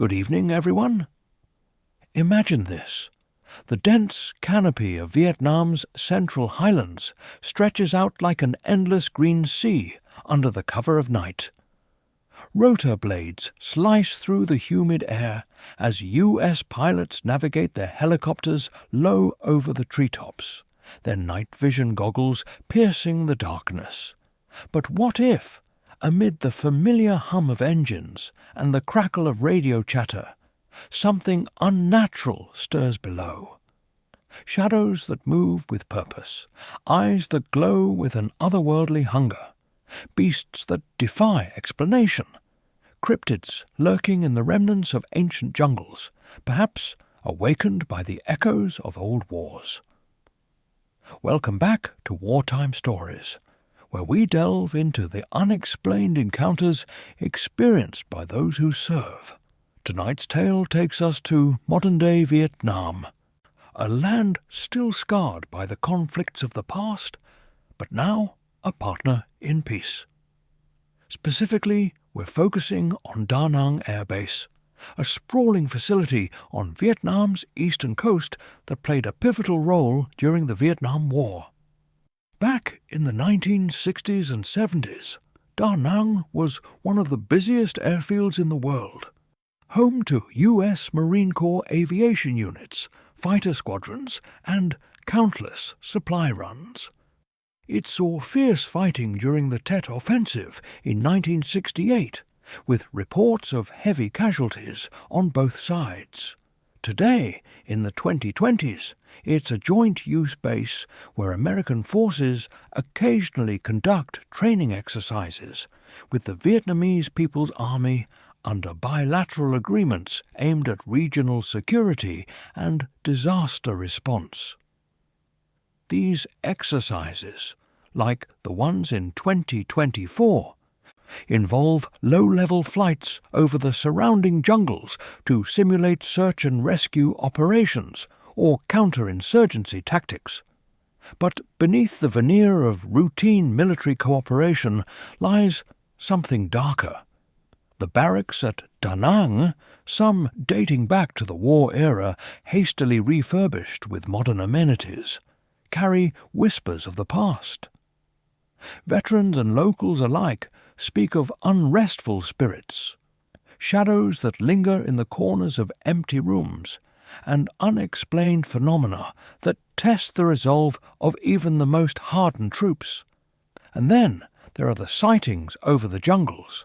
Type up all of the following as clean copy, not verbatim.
Good evening, everyone. Imagine this. The dense canopy of Vietnam's central highlands stretches out like an endless green sea under the cover of night. Rotor blades slice through the humid air as U.S. pilots navigate their helicopters low over the treetops, their night vision goggles piercing the darkness. But what if, amid the familiar hum of engines and the crackle of radio chatter, something unnatural stirs below? Shadows that move with purpose, eyes that glow with an otherworldly hunger, beasts that defy explanation, cryptids lurking in the remnants of ancient jungles, perhaps awakened by the echoes of old wars. Welcome back to Wartime Stories, where we delve into the unexplained encounters experienced by those who serve. Tonight's tale takes us to modern-day Vietnam, a land still scarred by the conflicts of the past, but now a partner in peace. Specifically, we're focusing on Da Nang Air Base, a sprawling facility on Vietnam's eastern coast that played a pivotal role during the Vietnam War. Back in the 1960s and 70s, Da Nang was one of the busiest airfields in the world, home to U.S. Marine Corps aviation units, fighter squadrons, and countless supply runs. It saw fierce fighting during the Tet Offensive in 1968, with reports of heavy casualties on both sides. Today, in the 2020s, it's a joint-use base where American forces occasionally conduct training exercises with the Vietnamese People's Army under bilateral agreements aimed at regional security and disaster response. These exercises, like the ones in 2024, involve low-level flights over the surrounding jungles to simulate search and rescue operations or counterinsurgency tactics. But beneath the veneer of routine military cooperation lies something darker. The barracks at Da Nang, some dating back to the war era, hastily refurbished with modern amenities, carry whispers of the past. Veterans and locals alike speak of unrestful spirits, shadows that linger in the corners of empty rooms, and unexplained phenomena that test the resolve of even the most hardened troops. And then there are the sightings over the jungles,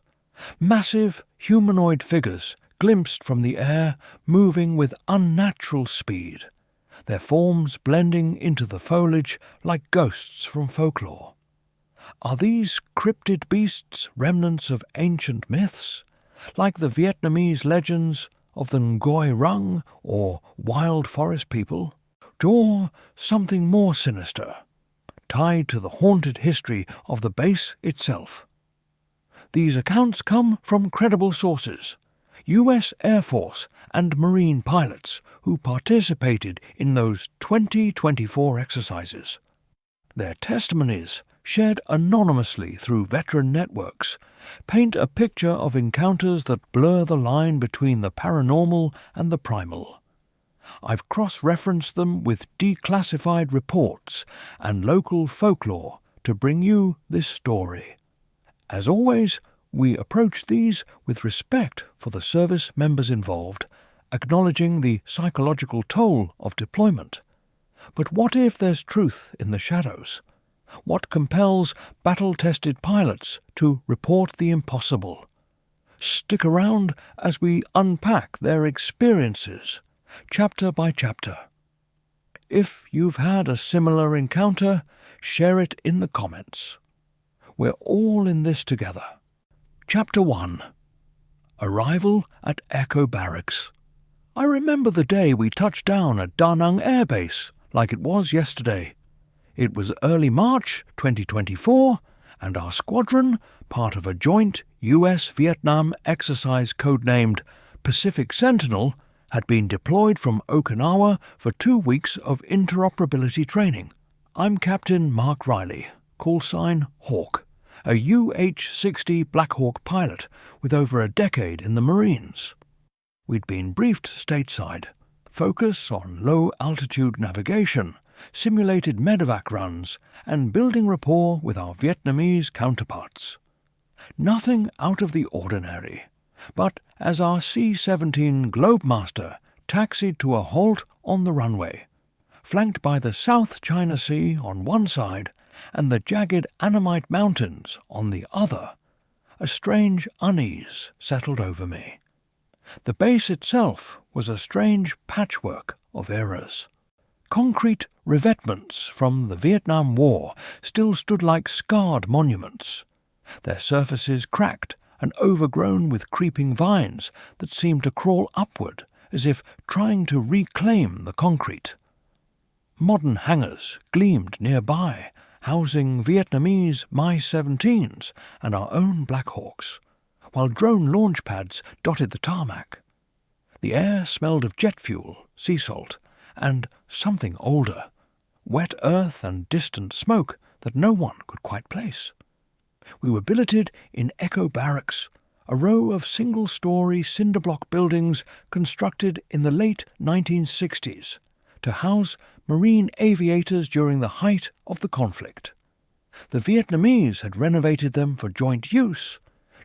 massive humanoid figures glimpsed from the air moving with unnatural speed, their forms blending into the foliage like ghosts from folklore. Are these cryptid beasts remnants of ancient myths, like the Vietnamese legends of the Ngoi Rung or wild forest people, or something more sinister, tied to the haunted history of the base itself? These accounts come from credible sources, U.S. Air Force and Marine pilots who participated in those 2024 exercises. Their testimonies, shared anonymously through veteran networks, paint a picture of encounters that blur the line between the paranormal and the primal. I've cross-referenced them with declassified reports and local folklore to bring you this story. As always, we approach these with respect for the service members involved, acknowledging the psychological toll of deployment. But what if there's truth in the shadows? What compels battle-tested pilots to report the impossible? Stick around as we unpack their experiences, chapter by chapter. If you've had a similar encounter, share it in the comments. We're all in this together. Chapter 1. Arrival at Echo Barracks. I remember the day we touched down at Da Nang Air Base like it was yesterday. It was early March 2024, and our squadron, part of a joint US-Vietnam exercise codenamed Pacific Sentinel, had been deployed from Okinawa for 2 weeks of interoperability training. I'm Captain Mark Riley, call sign Hawk, a UH-60 Black Hawk pilot with over a decade in the Marines. We'd been briefed stateside. Focus on low-altitude navigation, simulated medevac runs, and building rapport with our Vietnamese counterparts. Nothing out of the ordinary. But as our C-17 Globemaster taxied to a halt on the runway, flanked by the South China Sea on one side and the jagged Annamite Mountains on the other, a strange unease settled over me. The base itself was a strange patchwork of eras. Concrete revetments from the Vietnam War still stood like scarred monuments, their surfaces cracked and overgrown with creeping vines that seemed to crawl upward as if trying to reclaim the concrete. Modern hangars gleamed nearby, housing Vietnamese Mi-17s and our own Black Hawks, while drone launch pads dotted the tarmac. The air smelled of jet fuel, sea salt, and something older, wet earth and distant smoke that no one could quite place. We were billeted in Echo Barracks, a row of single-story cinder-block buildings constructed in the late 1960s to house Marine aviators during the height of the conflict. The Vietnamese had renovated them for joint use.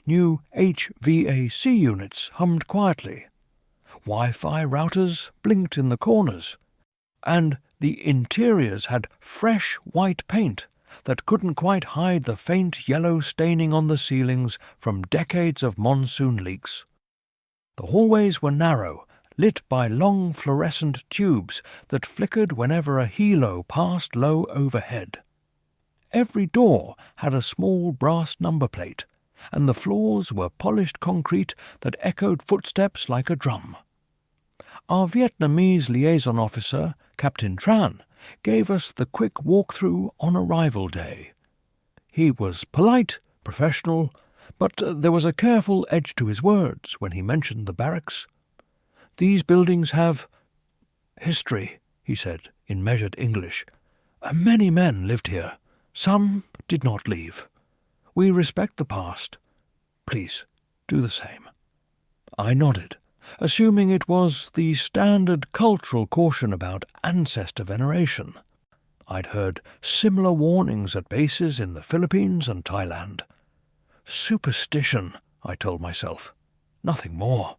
New HVAC units hummed quietly. Wi-Fi routers blinked in the corners, and the interiors had fresh white paint that couldn't quite hide the faint yellow staining on the ceilings from decades of monsoon leaks. The hallways were narrow, lit by long fluorescent tubes that flickered whenever a helo passed low overhead. Every door had a small brass number plate, and the floors were polished concrete that echoed footsteps like a drum. Our Vietnamese liaison officer, Captain Tran, gave us the quick walkthrough on arrival day. He was polite, professional, but there was a careful edge to his words when he mentioned the barracks. "These buildings have history," he said in measured English. "Many men lived here. Some did not leave. We respect the past. Please, do the same." I nodded, assuming it was the standard cultural caution about ancestor veneration. I'd heard similar warnings at bases in the Philippines and Thailand. Superstition, I told myself. Nothing more.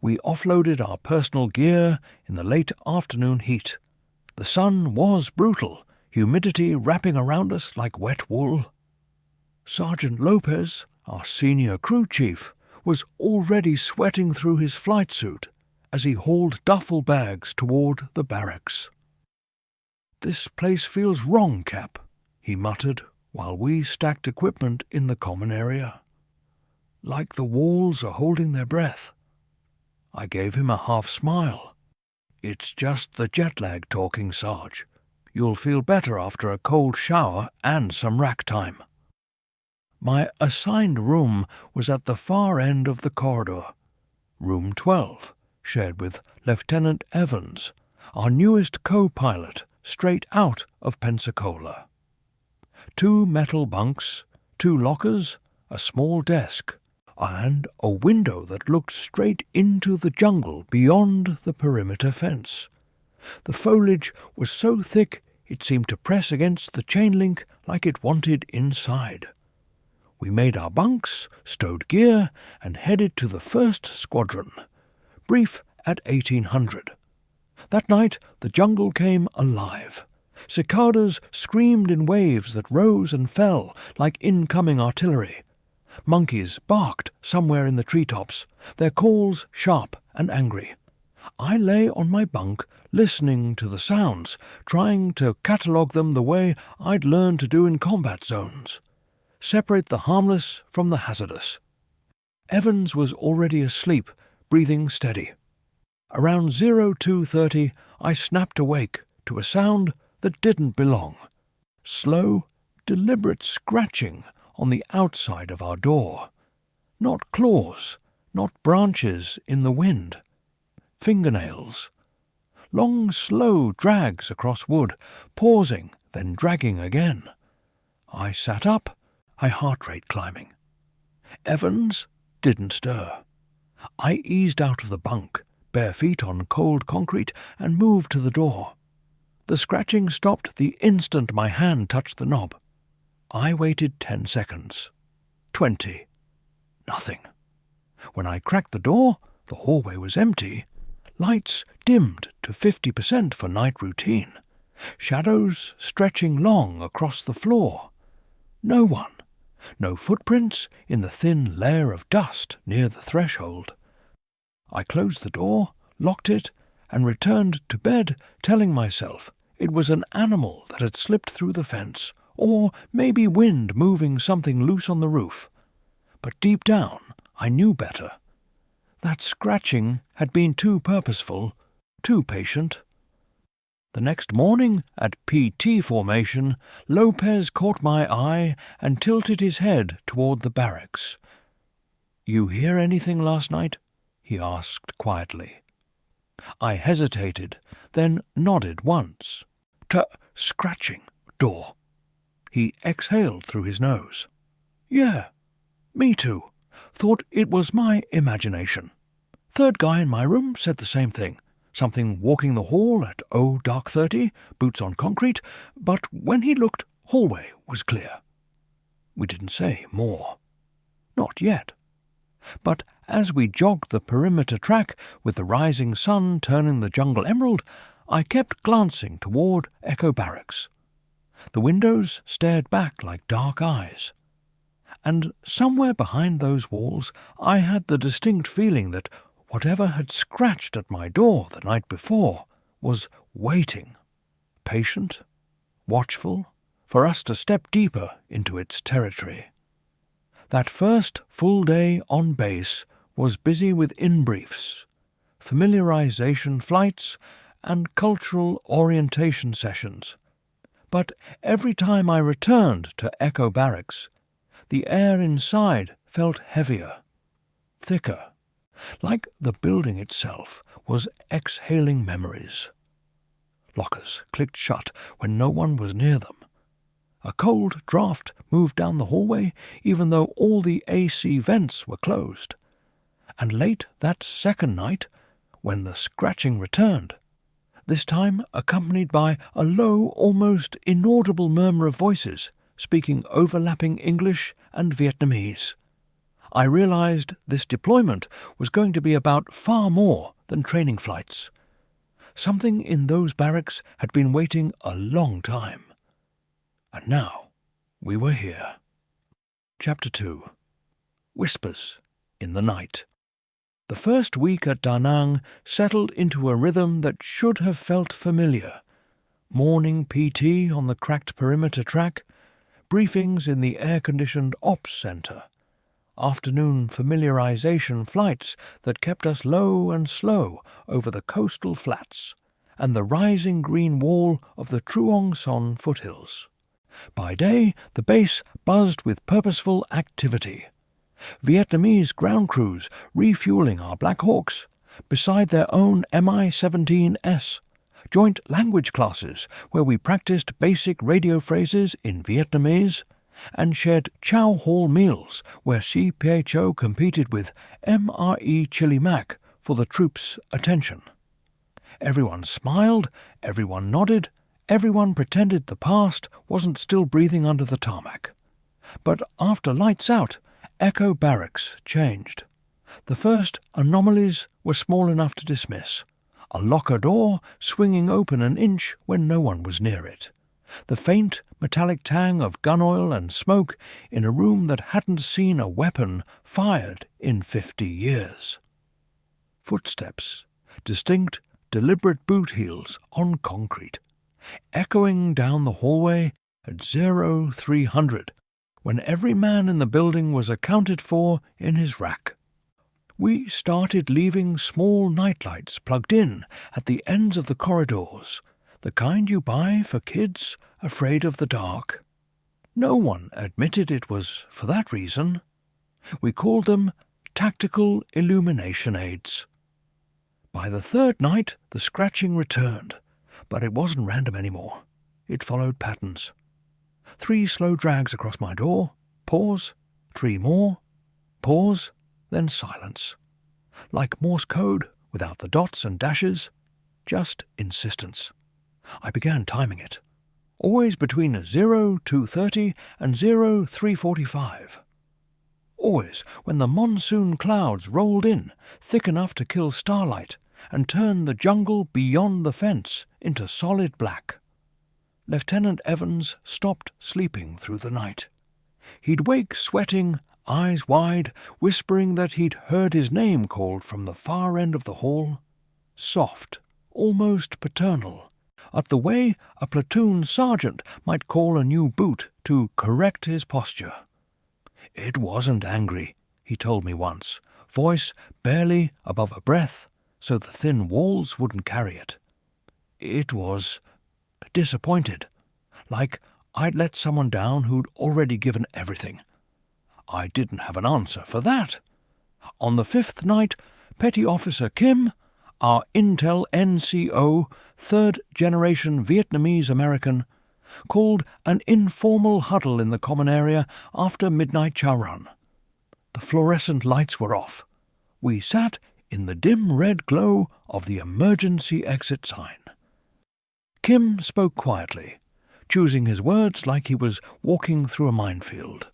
We offloaded our personal gear in the late afternoon heat. The sun was brutal, humidity wrapping around us like wet wool. Sergeant Lopez, our senior crew chief, was already sweating through his flight suit as he hauled duffel bags toward the barracks. "This place feels wrong, Cap," he muttered while we stacked equipment in the common area. "Like the walls are holding their breath." I gave him a half-smile. "It's just the jet lag talking, Sarge. You'll feel better after a cold shower and some rack time." My assigned room was at the far end of the corridor, room 12, shared with Lieutenant Evans, our newest co-pilot, straight out of Pensacola. 2 metal bunks, 2 lockers, a small desk, and a window that looked straight into the jungle beyond the perimeter fence. The foliage was so thick it seemed to press against the chain link like it wanted inside. We made our bunks, stowed gear, and headed to the 1st Squadron, brief at 1800. That night the jungle came alive. Cicadas screamed in waves that rose and fell like incoming artillery. Monkeys barked somewhere in the treetops, their calls sharp and angry. I lay on my bunk listening to the sounds, trying to catalogue them the way I'd learned to do in combat zones. Separate the harmless from the hazardous. Evans was already asleep, breathing steady. Around 02:30 I snapped awake to a sound that didn't belong. Slow, deliberate scratching on the outside of our door. Not claws, not branches in the wind. Fingernails. Long, slow drags across wood, pausing, then dragging again. I sat up, my heart rate climbing. Evans didn't stir. I eased out of the bunk, bare feet on cold concrete, and moved to the door. The scratching stopped the instant my hand touched the knob. I waited 10 seconds. 20. Nothing. When I cracked the door, the hallway was empty. Lights dimmed to 50% for night routine. Shadows stretching long across the floor. No one. No footprints in the thin layer of dust near the threshold. I closed the door, locked it, and returned to bed, telling myself it was an animal that had slipped through the fence, or maybe wind moving something loose on the roof. But deep down, I knew better. That scratching had been too purposeful, too patient. The next morning, at PT formation, Lopez caught my eye and tilted his head toward the barracks. "You hear anything last night?" he asked quietly. I hesitated, then nodded once. Scratching. Door." He exhaled through his nose. "Yeah, me too. Thought it was my imagination. Third guy in my room said the same thing. Something walking the hall at dark 30, boots on concrete, but when he looked, hallway was clear." We didn't say more. Not yet. But as we jogged the perimeter track with the rising sun turning the jungle emerald, I kept glancing toward Echo Barracks. The windows stared back like dark eyes. And somewhere behind those walls I had the distinct feeling that whatever had scratched at my door the night before was waiting, patient, watchful, for us to step deeper into its territory. That first full day on base was busy with in-briefs, familiarization flights, and cultural orientation sessions. But every time I returned to Echo Barracks, the air inside felt heavier, thicker, like the building itself was exhaling memories. Lockers clicked shut when no one was near them. A cold draft moved down the hallway even though all the AC vents were closed. And late that second night, when the scratching returned, this time accompanied by a low, almost inaudible murmur of voices speaking overlapping English and Vietnamese, I realized this deployment was going to be about far more than training flights. Something in those barracks had been waiting a long time. And now we were here. Chapter 2. Whispers in the Night. The first week at Da Nang settled into a rhythm that should have felt familiar. Morning PT on the cracked perimeter track, briefings in the air-conditioned ops center, afternoon familiarization flights that kept us low and slow over the coastal flats, and the rising green wall of the Truong Son foothills. By day, the base buzzed with purposeful activity. Vietnamese ground crews refueling our Black Hawks, beside their own Mi-17S, joint language classes where we practiced basic radio phrases in Vietnamese, and shared chow hall meals where CPHO competed with MRE Chili Mac for the troops' attention. Everyone smiled, everyone nodded, everyone pretended the past wasn't still breathing under the tarmac. But after lights out, Echo Barracks changed. The first anomalies were small enough to dismiss. A locker door swinging open an inch when no one was near it. The faint metallic tang of gun oil and smoke in a room that hadn't seen a weapon fired in 50 years. Footsteps, distinct, deliberate boot heels on concrete, echoing down the hallway at 0300, when every man in the building was accounted for in his rack. We started leaving small nightlights plugged in at the ends of the corridors, the kind you buy for kids afraid of the dark. No one admitted it was for that reason. We called them tactical illumination aids. By the third night, the scratching returned, but it wasn't random anymore. It followed patterns. 3 slow drags across my door, pause, 3 more, pause, then silence. like Morse code without the dots and dashes, just insistence. I began timing it, always between 0230 and 0345. Always when the monsoon clouds rolled in, thick enough to kill starlight and turn the jungle beyond the fence into solid black. Lieutenant Evans stopped sleeping through the night. He'd wake sweating, eyes wide, whispering that he'd heard his name called from the far end of the hall, soft, almost paternal, at the way a platoon sergeant might call a new boot to correct his posture. It wasn't angry, he told me once, voice barely above a breath so the thin walls wouldn't carry it. It was disappointed, like I'd let someone down who'd already given everything. I didn't have an answer for that. On the fifth night, Petty Officer Kim, our Intel NCO, third-generation Vietnamese-American, called an informal huddle in the common area after midnight chow run. The fluorescent lights were off. We sat in the dim red glow of the emergency exit sign. Kim spoke quietly, choosing his words like he was walking through a minefield.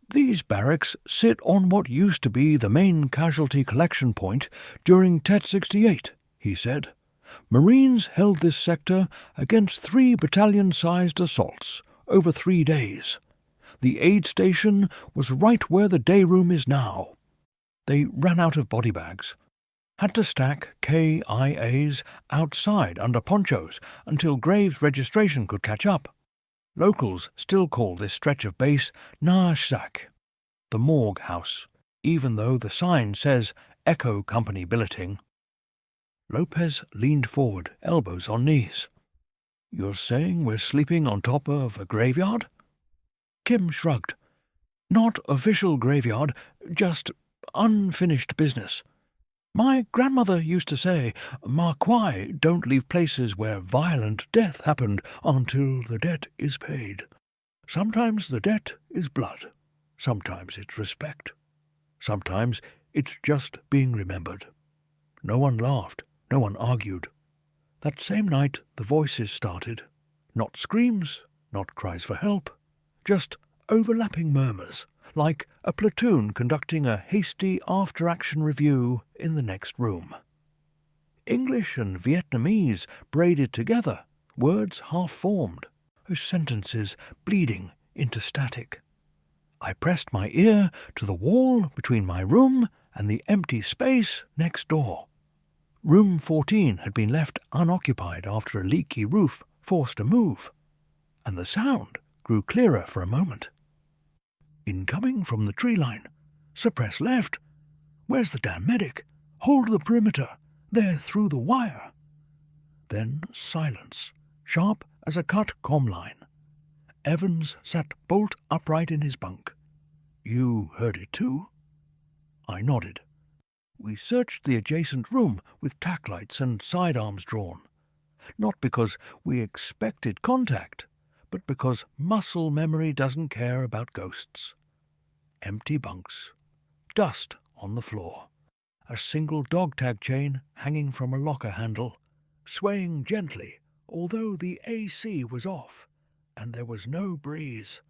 These barracks sit on what used to be the main casualty collection point during Tet 68, he said. Marines held this sector against 3 battalion-sized assaults over 3 days. The aid station was right where the day room is now. They ran out of body bags, had to stack KIAs outside under ponchos until Graves' registration could catch up. Locals still call this stretch of base Naashak, the morgue house, even though the sign says Echo Company billeting. Lopez leaned forward, elbows on knees. "You're saying we're sleeping on top of a graveyard?" Kim shrugged. "Not official graveyard, just unfinished business. My grandmother used to say, Marquis don't leave places where violent death happened until the debt is paid. Sometimes the debt is blood. Sometimes it's respect. Sometimes it's just being remembered." No one laughed. No one argued. That same night the voices started. Not screams, not cries for help, just overlapping murmurs, like a platoon conducting a hasty after-action review in the next room. English and Vietnamese braided together, words half-formed, whose sentences bleeding into static. I pressed my ear to the wall between my room and the empty space next door. Room 14 had been left unoccupied after a leaky roof forced a move, and the sound grew clearer for a moment. "Incoming from the tree line. Suppress left. Where's the damn medic? Hold the perimeter. They're through the wire." Then silence, sharp as a cut comm line. Evans sat bolt upright in his bunk. "You heard it too?" I nodded. We searched the adjacent room with tack lights and sidearms drawn, not because we expected contact, but because muscle memory doesn't care about ghosts. Empty bunks, dust on the floor, a single dog tag chain hanging from a locker handle, swaying gently, although the AC was off, and there was no breeze.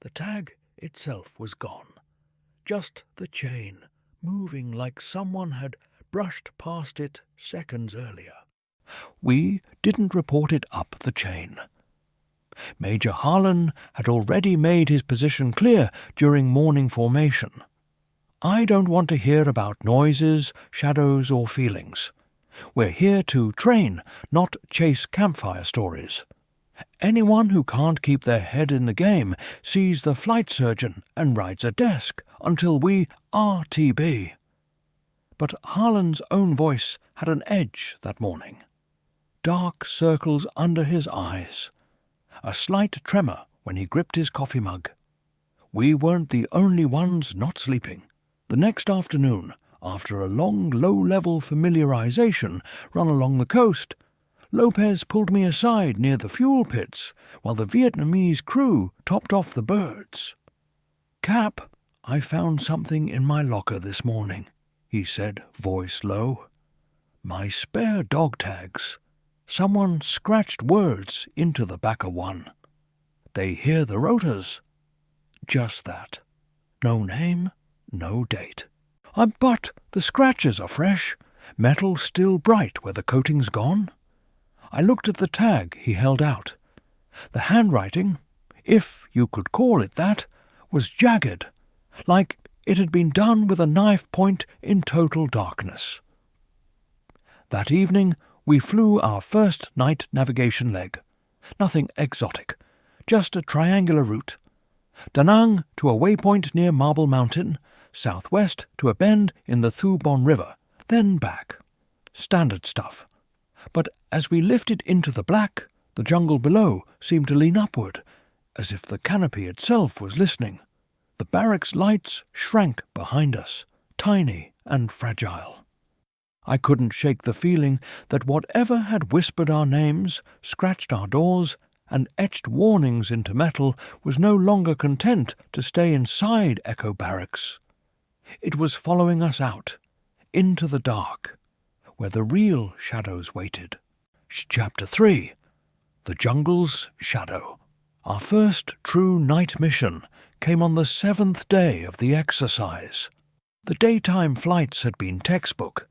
The tag itself was gone, just the chain, moving like someone had brushed past it seconds earlier. We didn't report it up the chain. Major Harlan had already made his position clear during morning formation. I don't want to hear about noises, shadows, or feelings. We're here to train, not chase campfire stories. Anyone who can't keep their head in the game sees the flight surgeon and rides a desk until we RTB. But Harlan's own voice had an edge that morning. Dark circles under his eyes. A slight tremor when he gripped his coffee mug. We weren't the only ones not sleeping. The next afternoon, after a long low-level familiarization run along the coast, Lopez pulled me aside near the fuel pits while the Vietnamese crew topped off the birds. "Cap, I found something in my locker this morning," he said, voice low. My spare dog tags. Someone scratched words into the back of one. They hear the rotors. Just that. No name, no date. But the scratches are fresh, metal still bright where the coating's gone. I looked at the tag he held out. The handwriting, if you could call it that, was jagged, like it had been done with a knife point in total darkness. That evening we flew our first night navigation leg. Nothing exotic, just a triangular route. Da Nang to a waypoint near Marble Mountain, southwest to a bend in the Thu Bon River, then back. Standard stuff. But as we lifted into the black, the jungle below seemed to lean upward, as if the canopy itself was listening. The barracks lights shrank behind us, tiny and fragile. I couldn't shake the feeling that whatever had whispered our names, scratched our doors, and etched warnings into metal was no longer content to stay inside Echo Barracks. It was following us out, into the dark, where the real shadows waited. Chapter 3. The Jungle's Shadow. Our first true night mission came on the 7th day of the exercise. The daytime flights had been textbook,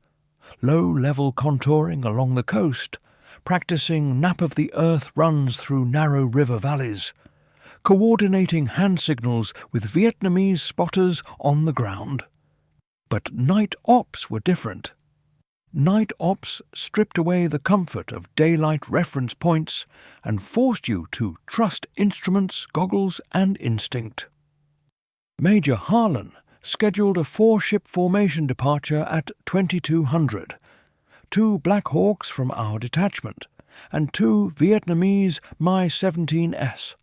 low-level contouring along the coast, practicing nap-of-the-earth runs through narrow river valleys, coordinating hand signals with Vietnamese spotters on the ground. But night ops were different. Night ops stripped away the comfort of daylight reference points and forced you to trust instruments, goggles, and instinct. Major Harlan scheduled a 4-ship formation departure at 2200, 2 Black Hawks from our detachment, and 2 Vietnamese Mi-17S,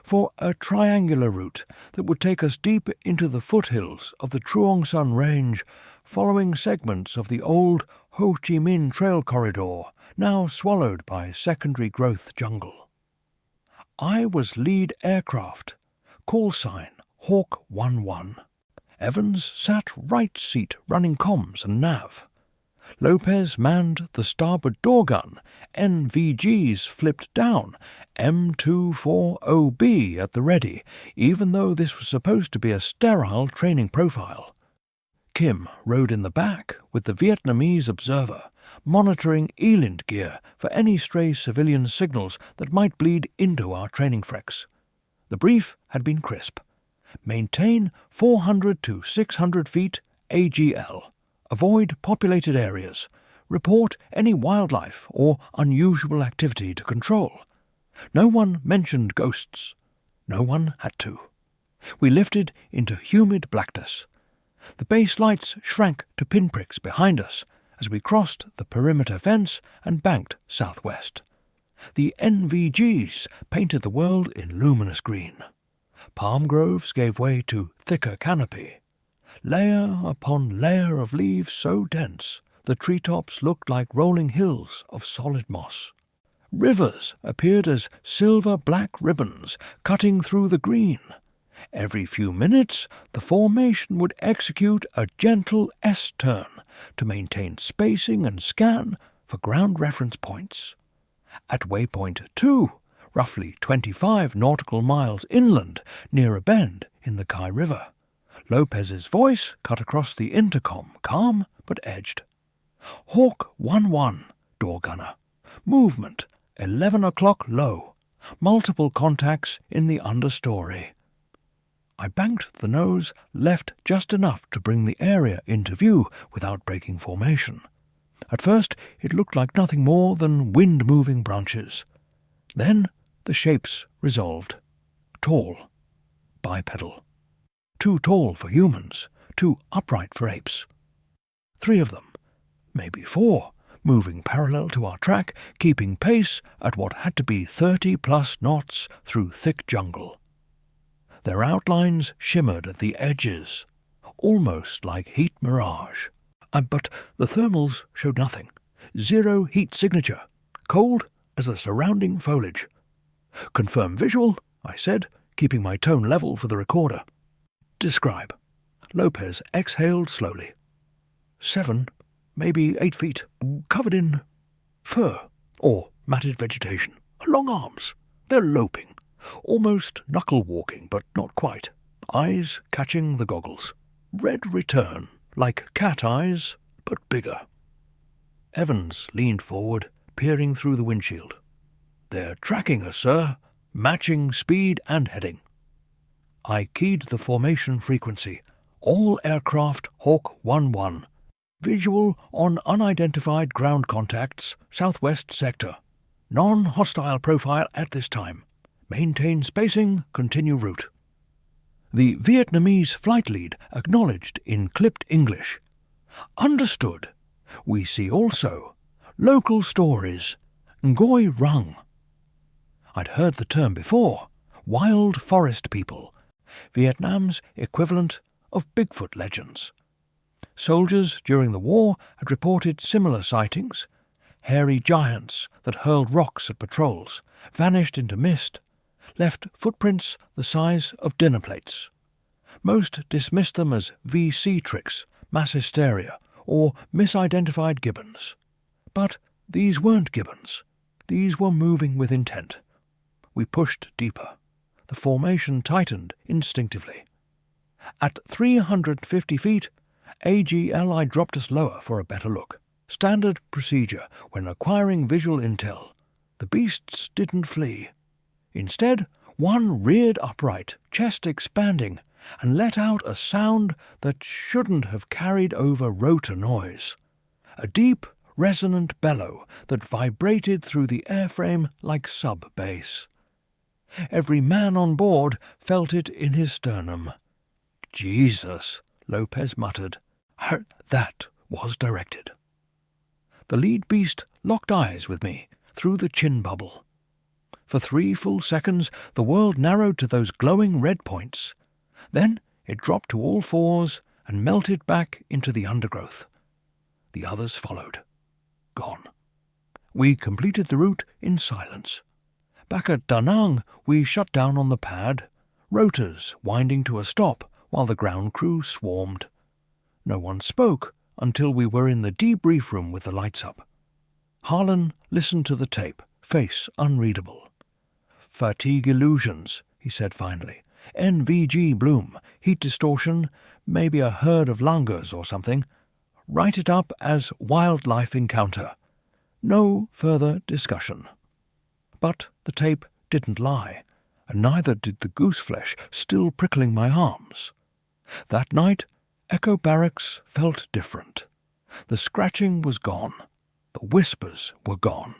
for a triangular route that would take us deep into the foothills of the Truong Son Range, following segments of the old Ho Chi Minh Trail corridor, now swallowed by secondary growth jungle. I was lead aircraft, call sign Hawk 11. Evans sat right seat running comms and nav. Lopez manned the starboard door gun, NVGs flipped down, M240B at the ready, even though this was supposed to be a sterile training profile. Kim rode in the back with the Vietnamese observer, monitoring ELINT gear for any stray civilian signals that might bleed into our training frex. The brief had been crisp. Maintain 400 to 600 feet AGL. Avoid populated areas. Report any wildlife or unusual activity to control. No one mentioned ghosts. No one had to. We lifted into humid blackness. The base lights shrank to pinpricks behind us as we crossed the perimeter fence and banked southwest. The NVGs painted the world in luminous green. Palm groves gave way to thicker canopy. Layer upon layer of leaves so dense the treetops looked like rolling hills of solid moss. Rivers appeared as silver-black ribbons cutting through the green. Every few minutes the formation would execute a gentle S-turn to maintain spacing and scan for ground reference points. At waypoint 2, roughly 25 nautical miles inland, near a bend in the Kai River, Lopez's voice cut across the intercom, calm but edged. Hawk 11, door gunner. Movement, 11 o'clock low. Multiple contacts in the understory. I banked the nose, left just enough to bring the area into view without breaking formation. At first it looked like nothing more than wind-moving branches. Then the shapes resolved. Tall. Bipedal. Too tall for humans, too upright for apes. 3 of them, maybe 4, moving parallel to our track, keeping pace at what had to be 30-plus knots through thick jungle. Their outlines shimmered at the edges, almost like heat mirage. But the thermals showed nothing. 0 heat signature, cold as the surrounding foliage. Confirm visual, I said, keeping my tone level for the recorder. Describe. Lopez exhaled slowly. 7, maybe 8 feet, covered in fur or matted vegetation. Long arms. They're loping, almost knuckle-walking, but not quite. Eyes catching the goggles. Red return, like cat eyes, but bigger. Evans leaned forward, peering through the windshield. "They're tracking us, sir, matching speed and heading." I keyed the formation frequency. All aircraft Hawk 1-1. Visual on unidentified ground contacts, southwest sector. Non-hostile profile at this time. Maintain spacing, continue route. The Vietnamese flight lead acknowledged in clipped English. "Understood. We see also local stories. Ngoi Rung." I'd heard the term before. Wild forest people. Vietnam's equivalent of Bigfoot legends. Soldiers during the war had reported similar sightings. Hairy giants that hurled rocks at patrols, vanished into mist, left footprints the size of dinner plates. Most dismissed them as VC tricks, mass hysteria, or misidentified gibbons. But these weren't gibbons. These were moving with intent. We pushed deeper. The formation tightened instinctively. At 350 feet, AGLI dropped us lower for a better look. Standard procedure when acquiring visual intel. The beasts didn't flee. Instead, one reared upright, chest expanding, and let out a sound that shouldn't have carried over rotor noise. A deep, resonant bellow that vibrated through the airframe like sub-bass. Every man on board felt it in his sternum. "Jesus," Lopez muttered. That was directed. The lead beast locked eyes with me through the chin bubble. For 3 full seconds the world narrowed to those glowing red points. Then it dropped to all fours and melted back into the undergrowth. The others followed. Gone. We completed the route in silence. Back at Da Nang we shut down on the pad, rotors winding to a stop while the ground crew swarmed. No one spoke until we were in the debrief room with the lights up. Harlan listened to the tape, face unreadable. "Fatigue illusions," he said finally. "NVG bloom, heat distortion, maybe a herd of langurs or something. Write it up as wildlife encounter. No further discussion." But the tape didn't lie, and neither did the goose flesh still prickling my arms. That night, Echo Barracks felt different. The scratching was gone. The whispers were gone.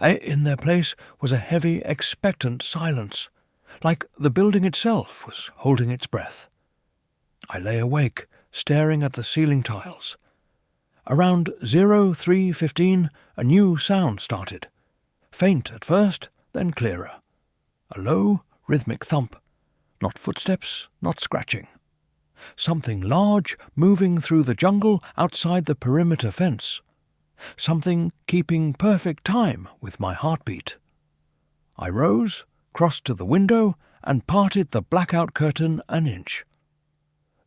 In their place was a heavy, expectant silence, like the building itself was holding its breath. I lay awake, staring at the ceiling tiles. Around 03:15, a new sound started. Faint at first, then clearer. A low, rhythmic thump. Not footsteps, not scratching. Something large moving through the jungle outside the perimeter fence. Something keeping perfect time with my heartbeat. I rose, crossed to the window, and parted the blackout curtain an inch.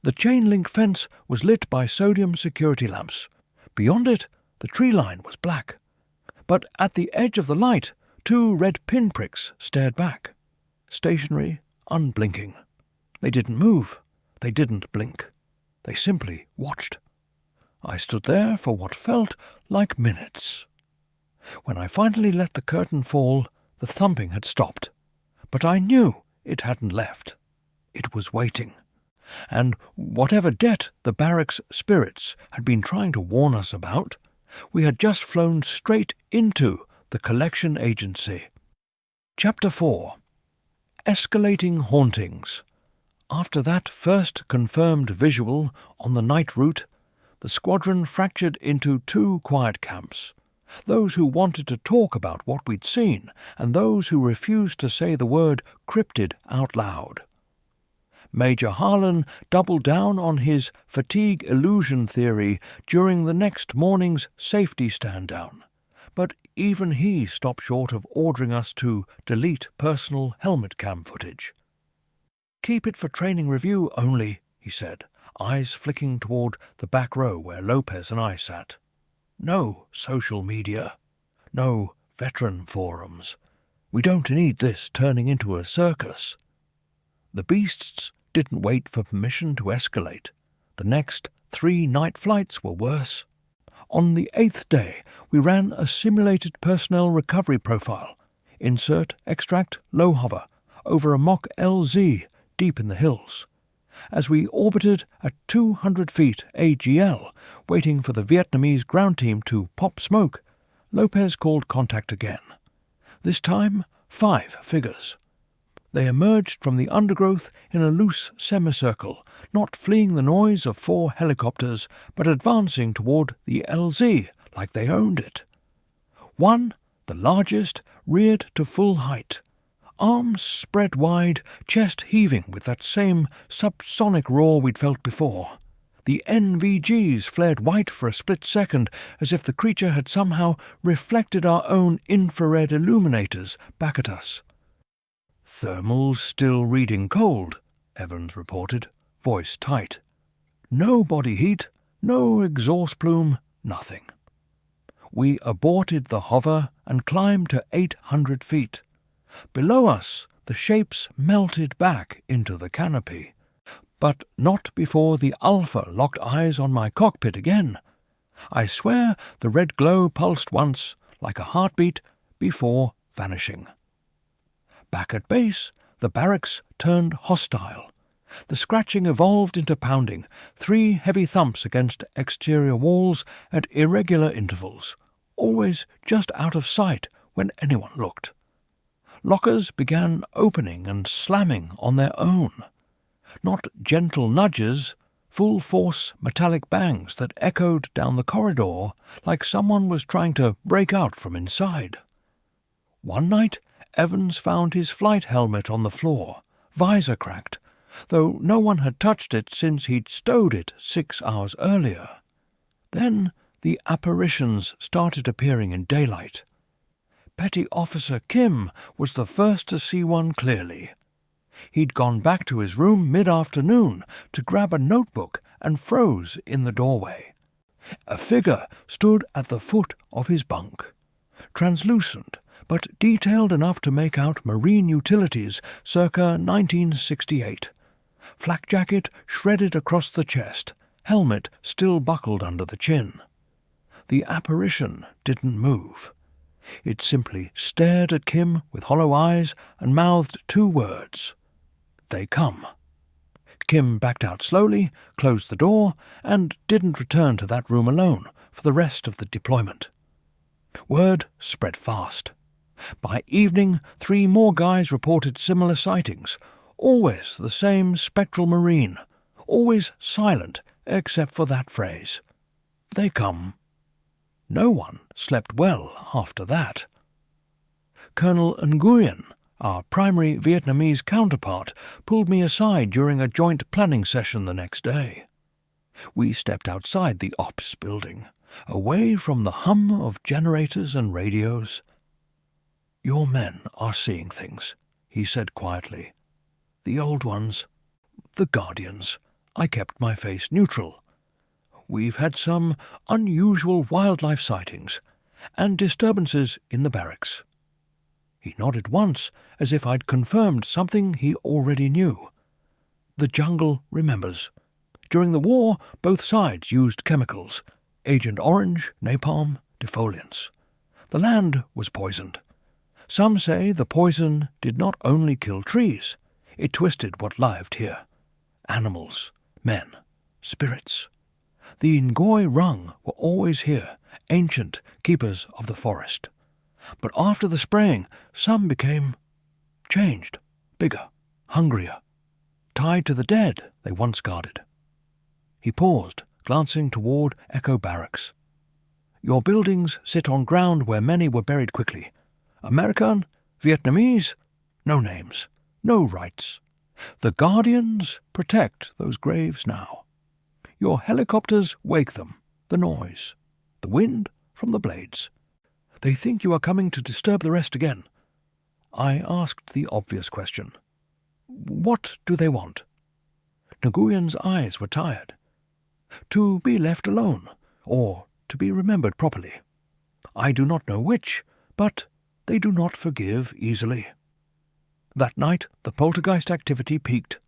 The chain-link fence was lit by sodium security lamps. Beyond it, the tree line was black. But at the edge of the light, 2 red pinpricks stared back. Stationary, unblinking. They didn't move. They didn't blink. They simply watched. I stood there for what felt like minutes. When I finally let the curtain fall, the thumping had stopped. But I knew it hadn't left. It was waiting. And whatever debt the barracks spirits had been trying to warn us about, we had just flown straight into the collection agency. Chapter 4. Escalating Hauntings. After that first confirmed visual on the night route, the squadron fractured into 2 quiet camps. Those who wanted to talk about what we'd seen, and those who refused to say the word cryptid out loud. Major Harlan doubled down on his fatigue illusion theory during the next morning's safety stand-down, but even he stopped short of ordering us to delete personal helmet cam footage. "Keep it for training review only," he said. eyes flicking toward the back row where Lopez and I sat. No social media. No veteran forums. We don't need this turning into a circus. The beasts didn't wait for permission to escalate. The next 3 night flights were worse. On the 8th day, we ran a simulated personnel recovery profile. Insert, extract, low hover, over a mock LZ deep in the hills. As we orbited at 200 feet AGL, waiting for the Vietnamese ground team to pop smoke, Lopez called contact again. This time, 5 figures. They emerged from the undergrowth in a loose semicircle, not fleeing the noise of 4 helicopters, but advancing toward the LZ like they owned it. One, the largest, reared to full height. Arms spread wide, chest heaving with that same subsonic roar we'd felt before. The NVGs flared white for a split second, as if the creature had somehow reflected our own infrared illuminators back at us. "Thermals still reading cold," Evans reported, voice tight. "No body heat, no exhaust plume, nothing." We aborted the hover and climbed to 800 feet. Below us, the shapes melted back into the canopy. But not before the Alpha locked eyes on my cockpit again. I swear the red glow pulsed once, like a heartbeat, before vanishing. Back at base, the barracks turned hostile. The scratching evolved into pounding, 3 heavy thumps against exterior walls at irregular intervals, always just out of sight when anyone looked. Lockers began opening and slamming on their own. Not gentle nudges, full-force metallic bangs that echoed down the corridor like someone was trying to break out from inside. One night, Evans found his flight helmet on the floor, visor cracked, though no one had touched it since he'd stowed it 6 hours earlier. Then the apparitions started appearing in daylight. Petty Officer Kim was the first to see one clearly. He'd gone back to his room mid-afternoon to grab a notebook and froze in the doorway. A figure stood at the foot of his bunk, translucent but detailed enough to make out marine utilities circa 1968. Flak jacket shredded across the chest, helmet still buckled under the chin. The apparition didn't move. It simply stared at Kim with hollow eyes and mouthed 2 words. "They come." Kim backed out slowly, closed the door, and didn't return to that room alone for the rest of the deployment. Word spread fast. By evening, 3 more guys reported similar sightings, always the same spectral marine, always silent except for that phrase. "They come." No one slept well after that. Colonel Nguyen, our primary Vietnamese counterpart, pulled me aside during a joint planning session the next day. We stepped outside the ops building, away from the hum of generators and radios. "Your men are seeing things," he said quietly. "The old ones, the Guardians." I kept my face neutral. "We've had some unusual wildlife sightings and disturbances in the barracks." He nodded once, as if I'd confirmed something he already knew. "The jungle remembers. During the war, both sides used chemicals, Agent Orange, napalm, defoliants. The land was poisoned. Some say the poison did not only kill trees, it twisted what lived here. Animals, men, spirits. The Ngoy Rung were always here, ancient keepers of the forest. But after the spraying, some became changed, bigger, hungrier, tied to the dead they once guarded." He paused, glancing toward Echo Barracks. "Your buildings sit on ground where many were buried quickly. American, Vietnamese, no names, no rights. The Guardians protect those graves now. Your helicopters wake them, the noise, the wind from the blades. They think you are coming to disturb the rest again." I asked the obvious question. "What do they want?" Nguyen's eyes were tired. To be left alone, or to be remembered properly. I do not know which, but they do not forgive easily. That night the poltergeist activity peaked.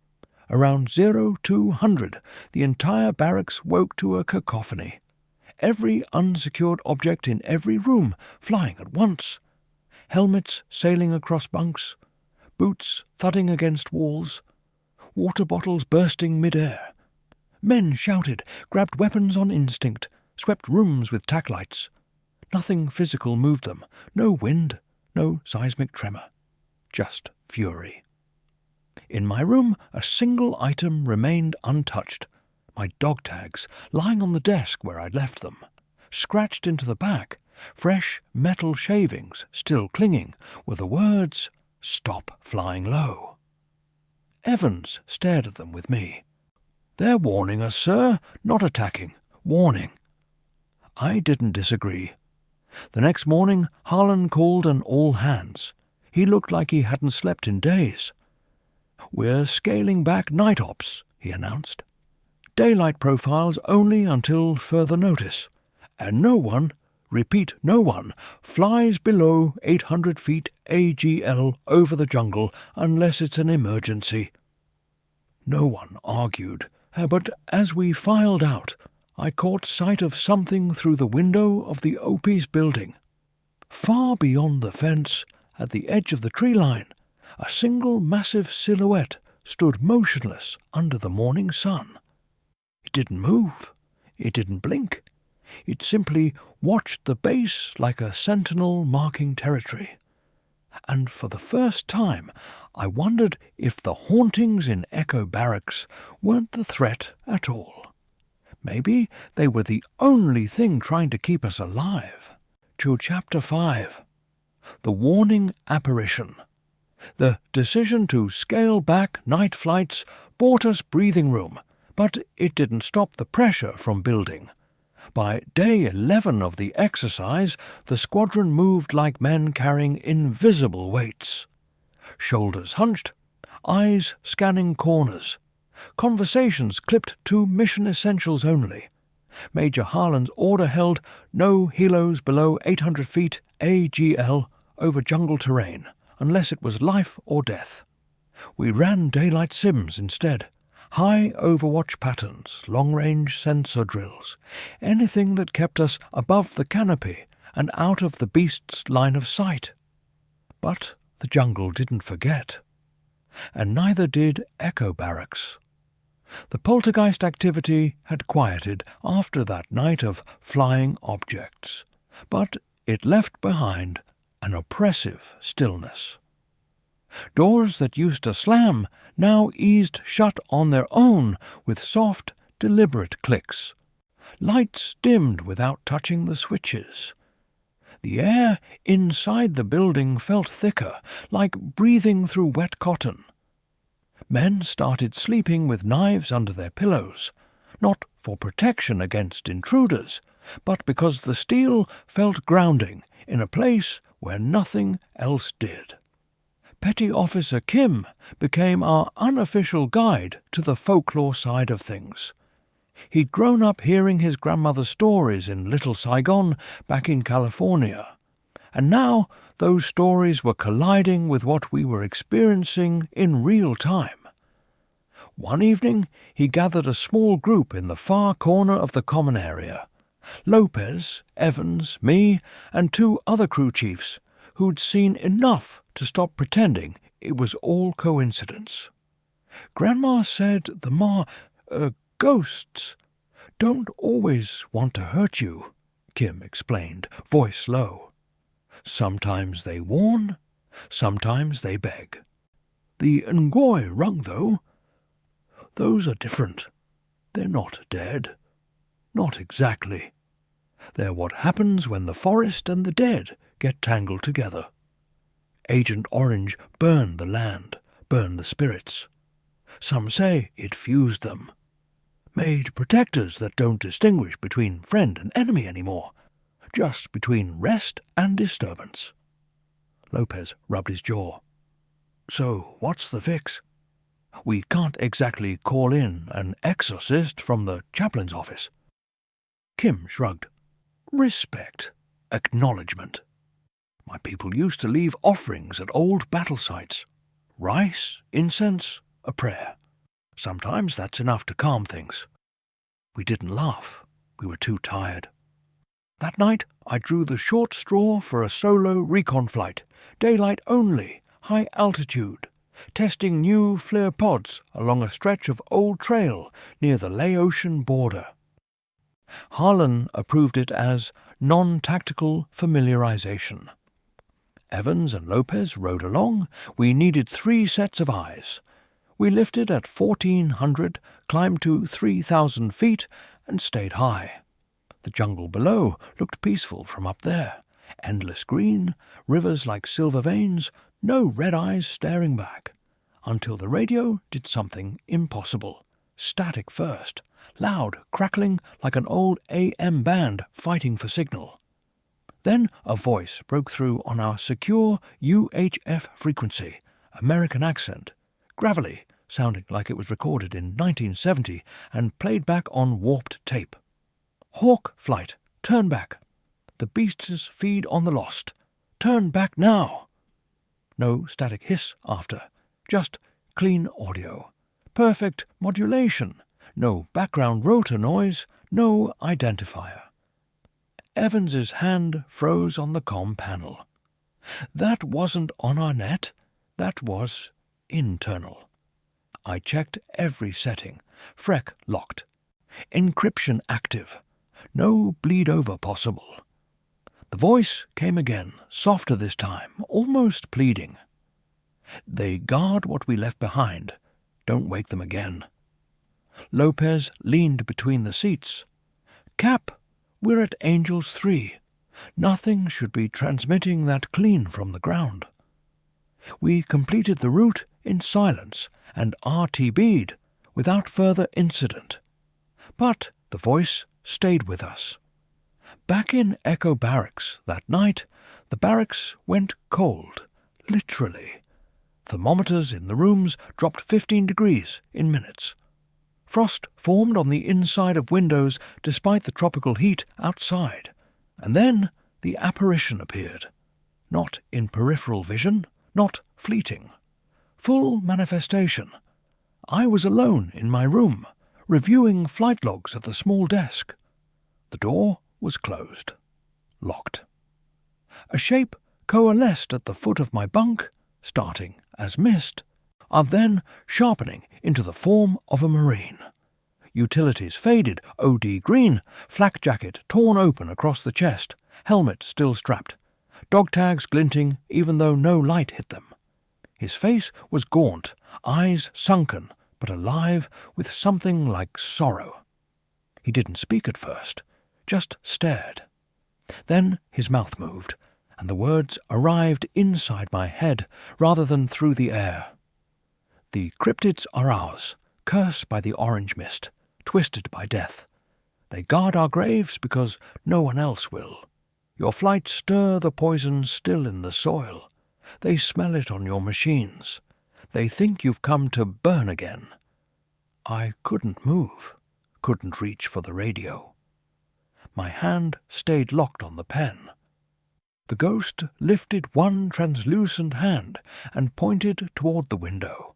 Around 0200, the entire barracks woke to a cacophony. Every unsecured object in every room flying at once. Helmets sailing across bunks, boots thudding against walls, water bottles bursting mid-air. Men shouted, grabbed weapons on instinct, swept rooms with tack lights. Nothing physical moved them, no wind, no seismic tremor, just fury. In my room, a single item remained untouched. My dog tags, lying on the desk where I'd left them. Scratched into the back, fresh metal shavings still clinging, were the words, "Stop flying low." Evans stared at them with me. "They're warning us, sir, not attacking. Warning." I didn't disagree. The next morning, Harlan called an all-hands. He looked like he hadn't slept in days. "We're scaling back night ops," he announced. "Daylight profiles only until further notice. And no one, repeat no one, flies below 800 feet AGL over the jungle unless it's an emergency." No one argued, but as we filed out, I caught sight of something through the window of the OP's building. Far beyond the fence, at the edge of the tree line, a single massive silhouette stood motionless under the morning sun. It didn't move. It didn't blink. It simply watched the base like a sentinel marking territory. And for the first time, I wondered if the hauntings in Echo Barracks weren't the threat at all. Maybe they were the only thing trying to keep us alive. To Chapter 5. The Warning Apparition. The decision to scale back night flights bought us breathing room, but it didn't stop the pressure from building. By day 11 of the exercise, the squadron moved like men carrying invisible weights. Shoulders hunched, eyes scanning corners. Conversations clipped to mission essentials only. Major Harlan's order held no helos below 800 feet AGL over jungle terrain, unless it was life or death. We ran daylight sims instead. High overwatch patterns, long-range sensor drills, anything that kept us above the canopy and out of the beast's line of sight. But the jungle didn't forget. And neither did Echo Barracks. The poltergeist activity had quieted after that night of flying objects, but it left behind an oppressive stillness. Doors that used to slam now eased shut on their own with soft, deliberate clicks. Lights dimmed without touching the switches. The air inside the building felt thicker, like breathing through wet cotton. Men started sleeping with knives under their pillows, not for protection against intruders, but because the steel felt grounding in a place where nothing else did. Petty Officer Kim became our unofficial guide to the folklore side of things. He'd grown up hearing his grandmother's stories in Little Saigon back in California, and now those stories were colliding with what we were experiencing in real time. One evening he gathered a small group in the far corner of the common area. Lopez, Evans, me, and 2 other crew chiefs who'd seen enough to stop pretending it was all coincidence. Grandma said the ghosts don't always want to hurt you, Kim explained, voice low. Sometimes they warn, sometimes they beg. The Ngoy rung, though, those are different. They're not dead. Not exactly. They're what happens when the forest and the dead get tangled together. Agent Orange burned the land, burned the spirits. Some say it fused them. Made protectors that don't distinguish between friend and enemy anymore, just between rest and disturbance. Lopez rubbed his jaw. So, what's the fix? We can't exactly call in an exorcist from the chaplain's office." Kim shrugged. "Respect. Acknowledgement. My people used to leave offerings at old battle sites. Rice, incense, a prayer. Sometimes that's enough to calm things." We didn't laugh. We were too tired. That night, I drew the short straw for a solo recon flight, daylight only, high altitude, testing new FLIR pods along a stretch of old trail near the Laotian border. Harlan approved it as non-tactical familiarization. Evans and Lopez rode along. We needed 3 sets of eyes. We lifted at 1,400, climbed to 3,000 feet, and stayed high. The jungle below looked peaceful from up there. Endless green, rivers like silver veins, no red eyes staring back. Until the radio did something impossible. Static first, loud, crackling like an old AM band fighting for signal. Then a voice broke through on our secure UHF frequency, American accent, gravelly, sounding like it was recorded in 1970 and played back on warped tape. "Hawk flight, turn back. The beasts feed on the lost. Turn back now." No static hiss after, just clean audio. Perfect modulation. No background rotor noise, no identifier. Evans's hand froze on the comm panel. That wasn't on our net. That was internal. I checked every setting. FREC locked. Encryption active. No bleed over possible. The voice came again, softer this time, almost pleading. "They guard what we left behind. Don't wake them again." Lopez leaned between the seats. "Cap, we're at Angels 3. Nothing should be transmitting that clean from the ground." We completed the route in silence and RTB'd without further incident. But the voice stayed with us. Back in Echo Barracks that night, the barracks went cold, literally. Thermometers in the rooms dropped 15 degrees in minutes. Frost formed on the inside of windows despite the tropical heat outside. And then the apparition appeared. Not in peripheral vision, not fleeting. Full manifestation. I was alone in my room, reviewing flight logs at the small desk. The door was closed, locked. A shape coalesced at the foot of my bunk, starting as mist, and then sharpening into the form of a Marine. Utilities faded, OD green, flak jacket torn open across the chest, helmet still strapped, dog tags glinting even though no light hit them. His face was gaunt, eyes sunken, but alive with something like sorrow. He didn't speak at first, just stared. Then his mouth moved, and the words arrived inside my head rather than through the air. "The cryptids are ours, cursed by the orange mist, twisted by death. They guard our graves because no one else will. Your flights stir the poison still in the soil. They smell it on your machines. They think you've come to burn again." I couldn't move, couldn't reach for the radio. My hand stayed locked on the pen. The ghost lifted one translucent hand and pointed toward the window.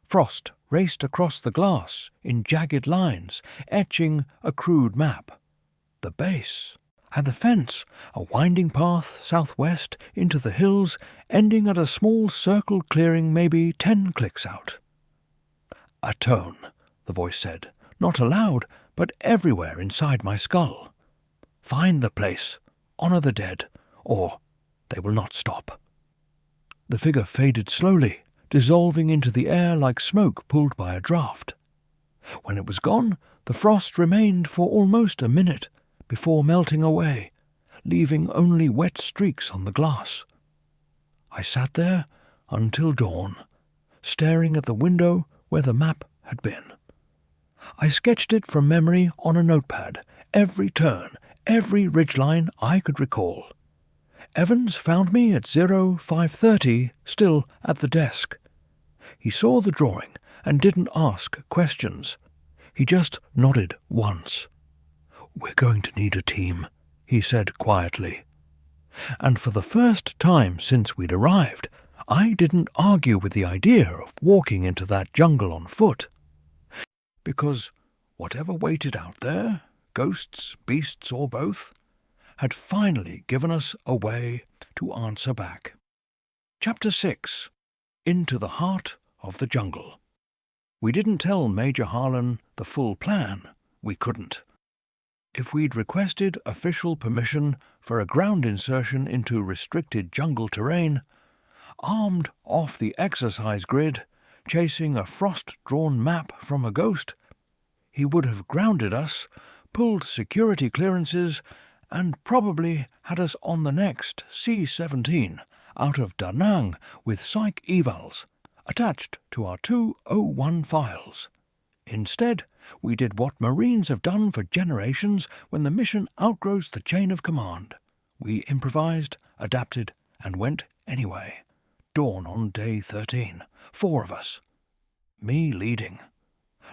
Frost raced across the glass in jagged lines, etching a crude map. The base, and the fence, a winding path southwest into the hills, ending at a small circle clearing maybe 10 clicks out. "A tone," the voice said, not aloud, but everywhere inside my skull. "Find the place, honor the dead, or they will not stop." The figure faded slowly, dissolving into the air like smoke pulled by a draught. When it was gone, the frost remained for almost a minute before melting away, leaving only wet streaks on the glass. I sat there until dawn, staring at the window where the map had been. I sketched it from memory on a notepad, every turn, every ridgeline I could recall. Evans found me at 0530, still at the desk. He saw the drawing and didn't ask questions. He just nodded once. "We're going to need a team," he said quietly. And for the first time since we'd arrived, I didn't argue with the idea of walking into that jungle on foot. Because whatever waited out there, ghosts, beasts, or both, had finally given us a way to answer back. Chapter 6. Into the Heart of the Jungle. We didn't tell Major Harlan the full plan. We couldn't. If we'd requested official permission for a ground insertion into restricted jungle terrain, armed off the exercise grid, chasing a frost-drawn map from a ghost, he would have grounded us, pulled security clearances, and probably had us on the next C-17 out of Da Nang with psych evals attached to our 201 files. Instead, we did what Marines have done for generations when the mission outgrows the chain of command. We improvised, adapted, and went anyway. Dawn on day 13. 4 of us. Me leading.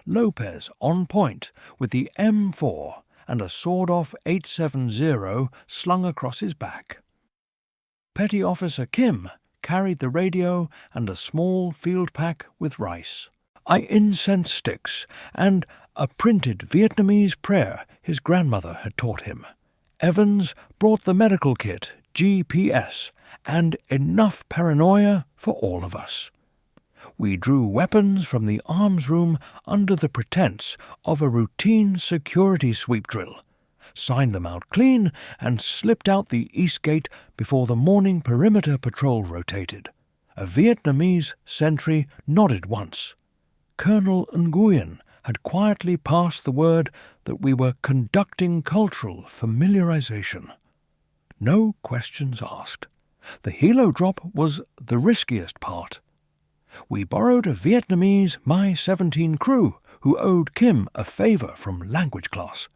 Lopez on point with the M4 and a sawed-off 870 slung across his back. Petty Officer Kim carried the radio and a small field pack with rice, incense sticks, and a printed Vietnamese prayer his grandmother had taught him. Evans brought the medical kit, GPS, and enough paranoia for all of us. We drew weapons from the arms room under the pretense of a routine security sweep drill, signed them out clean, and slipped out the east gate before the morning perimeter patrol rotated. A Vietnamese sentry nodded once. Colonel Nguyen had quietly passed the word that we were conducting cultural familiarization. No questions asked. The helo drop was the riskiest part. We borrowed a Vietnamese Mi-17 crew who owed Kim a favor from language class.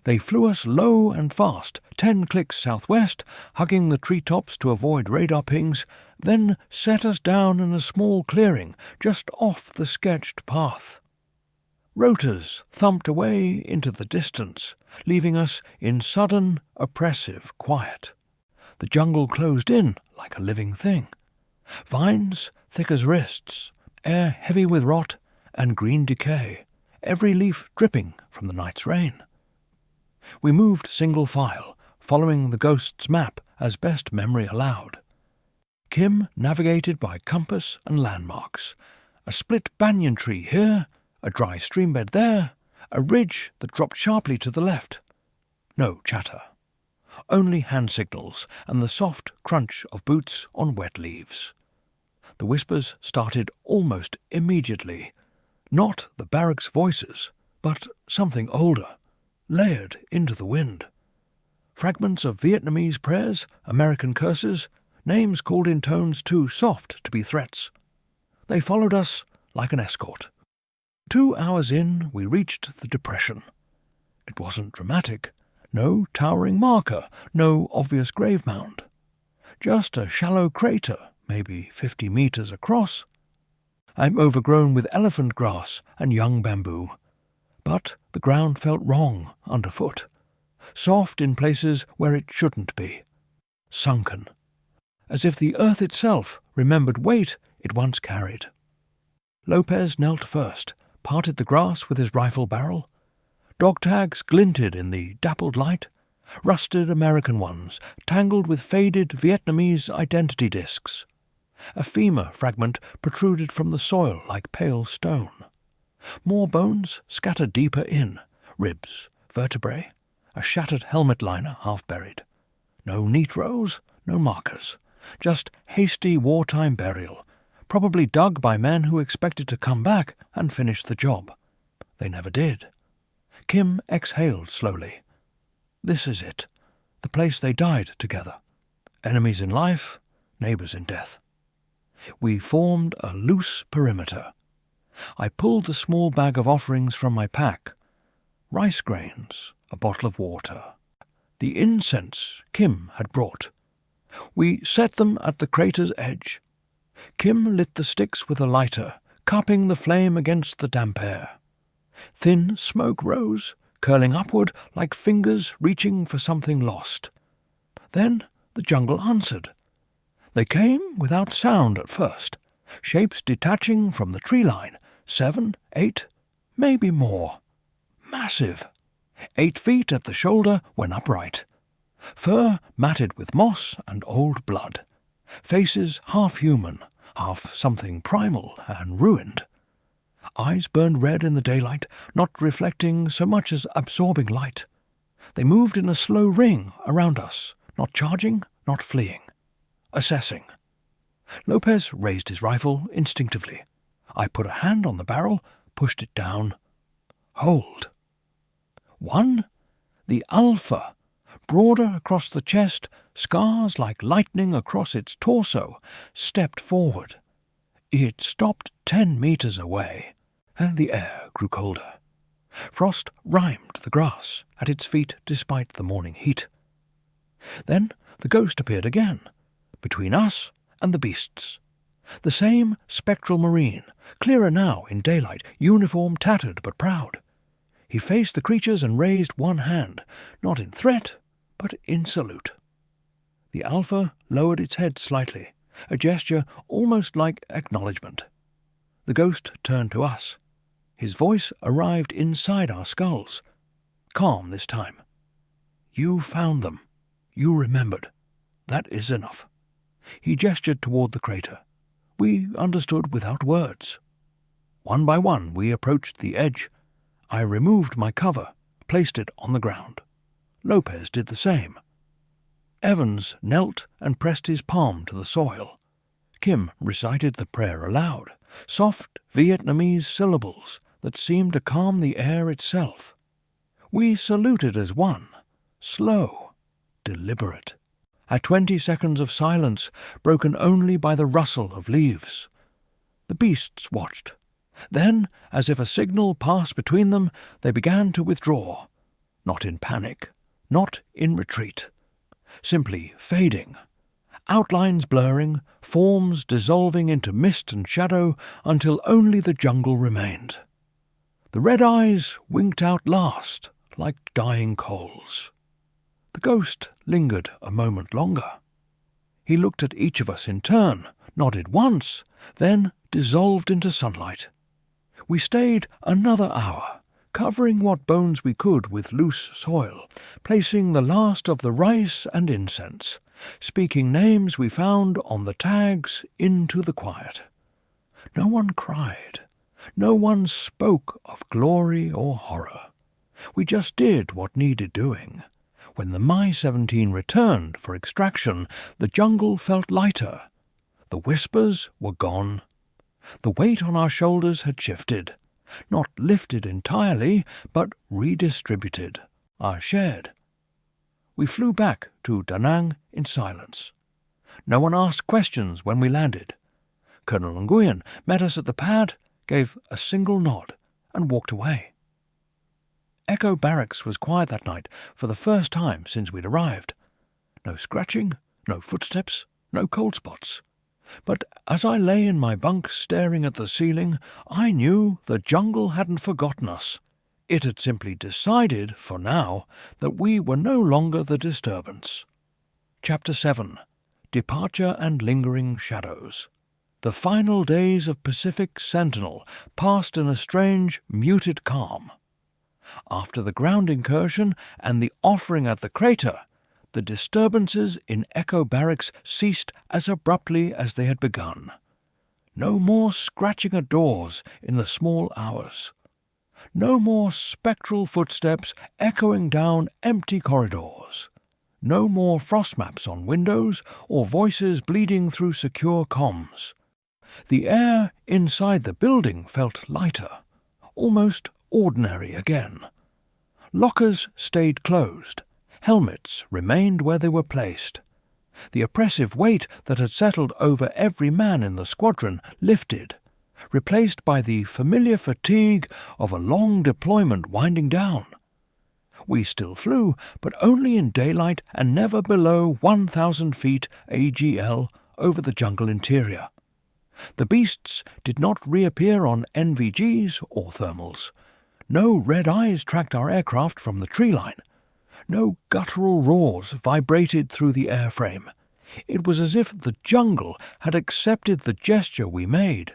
They flew us low and fast, 10 clicks southwest, hugging the treetops to avoid radar pings, then set us down in a small clearing just off the sketched path. Rotors thumped away into the distance, leaving us in sudden, oppressive quiet. The jungle closed in like a living thing. Vines thick as wrists, air heavy with rot and green decay, every leaf dripping from the night's rain. We moved single file, following the ghost's map as best memory allowed. Kim navigated by compass and landmarks. A split banyan tree here, a dry streambed there, a ridge that dropped sharply to the left. No chatter. Only hand signals and the soft crunch of boots on wet leaves. The whispers started almost immediately. Not the barracks voices, but something older, layered into the wind. Fragments of Vietnamese prayers, American curses, names called in tones too soft to be threats. They followed us like an escort. 2 hours in, we reached the depression. It wasn't dramatic. No towering marker, no obvious grave mound. Just a shallow crater, maybe 50 meters across. I'm overgrown with elephant grass and young bamboo. But the ground felt wrong underfoot. Soft in places where it shouldn't be. Sunken. As if the earth itself remembered weight it once carried. Lopez knelt first, parted the grass with his rifle barrel. Dog tags glinted in the dappled light, rusted American ones, tangled with faded Vietnamese identity discs. A femur fragment protruded from the soil like pale stone. More bones scattered deeper in, ribs, vertebrae, a shattered helmet liner half buried. No neat rows, no markers, just hasty wartime burial, probably dug by men who expected to come back and finish the job. They never did. Kim exhaled slowly. This is it, the place they died together. Enemies in life, neighbors in death. We formed a loose perimeter. I pulled the small bag of offerings from my pack. Rice grains, a bottle of water. The incense Kim had brought. We set them at the crater's edge. Kim lit the sticks with a lighter, cupping the flame against the damp air. Thin smoke rose, curling upward like fingers reaching for something lost. Then the jungle answered. They came without sound at first, shapes detaching from the tree line, 7, 8, maybe more. Massive. 8 feet at the shoulder when upright. Fur matted with moss and old blood. Faces half human, half something primal and ruined. Eyes burned red in the daylight, not reflecting so much as absorbing light. They moved in a slow ring around us, not charging, not fleeing. Assessing. Lopez raised his rifle instinctively. I put a hand on the barrel, pushed it down. Hold. One, the Alpha, broader across the chest, scars like lightning across its torso, stepped forward. It stopped 10 meters away, and the air grew colder. Frost rimed the grass at its feet despite the morning heat. Then the ghost appeared again, between us and the beasts. The same spectral marine, clearer now in daylight, uniform tattered but proud. He faced the creatures and raised one hand, not in threat, but in salute. The Alpha lowered its head slightly, a gesture almost like acknowledgement. The ghost turned to us. His voice arrived inside our skulls. Calm this time. You found them. You remembered. That is enough. He gestured toward the crater. We understood without words. One by one we approached the edge. I removed my cover, placed it on the ground. Lopez did the same. Evans knelt and pressed his palm to the soil. Kim recited the prayer aloud, soft Vietnamese syllables that seemed to calm the air itself. We saluted as one, slow, deliberate. At 20 seconds of silence, broken only by the rustle of leaves. The beasts watched. Then, as if a signal passed between them, they began to withdraw. Not in panic, not in retreat. Simply fading. Outlines blurring, forms dissolving into mist and shadow until only the jungle remained. The red eyes winked out last, like dying coals. The ghost lingered a moment longer. He looked at each of us in turn, nodded once, then dissolved into sunlight. We stayed another hour, covering what bones we could with loose soil, placing the last of the rice and incense, speaking names we found on the tags into the quiet. No one cried. No one spoke of glory or horror. We just did what needed doing. When the Mi-17 returned for extraction, the jungle felt lighter. The whispers were gone. The weight on our shoulders had shifted, not lifted entirely, but redistributed, shared. We flew back to Da Nang in silence. No one asked questions when we landed. Colonel Nguyen met us at the pad, gave a single nod, and walked away. Echo Barracks was quiet that night for the first time since we'd arrived. No scratching, no footsteps, no cold spots. But as I lay in my bunk staring at the ceiling, I knew the jungle hadn't forgotten us. It had simply decided, for now, that we were no longer the disturbance. Chapter 7. Departure and Lingering Shadows. The final days of Pacific Sentinel passed in a strange, muted calm. After the ground incursion and the offering at the crater, the disturbances in Echo Barracks ceased as abruptly as they had begun. No more scratching at doors in the small hours. No more spectral footsteps echoing down empty corridors. No more frost maps on windows or voices bleeding through secure comms. The air inside the building felt lighter, almost ordinary again. Lockers stayed closed. Helmets remained where they were placed. The oppressive weight that had settled over every man in the squadron lifted, replaced by the familiar fatigue of a long deployment winding down. We still flew, but only in daylight and never below 1,000 feet AGL over the jungle interior. The beasts did not reappear on NVGs or thermals. No red eyes tracked our aircraft from the tree line. No guttural roars vibrated through the airframe. It was as if the jungle had accepted the gesture we made,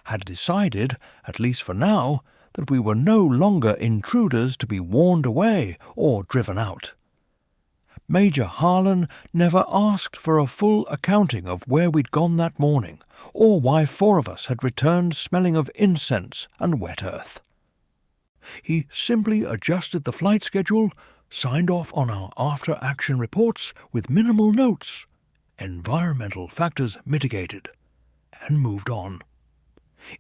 had decided, at least for now, that we were no longer intruders to be warned away or driven out. Major Harlan never asked for a full accounting of where we'd gone that morning, or why 4 of us had returned smelling of incense and wet earth. He simply adjusted the flight schedule, signed off on our after-action reports with minimal notes, environmental factors mitigated, and moved on.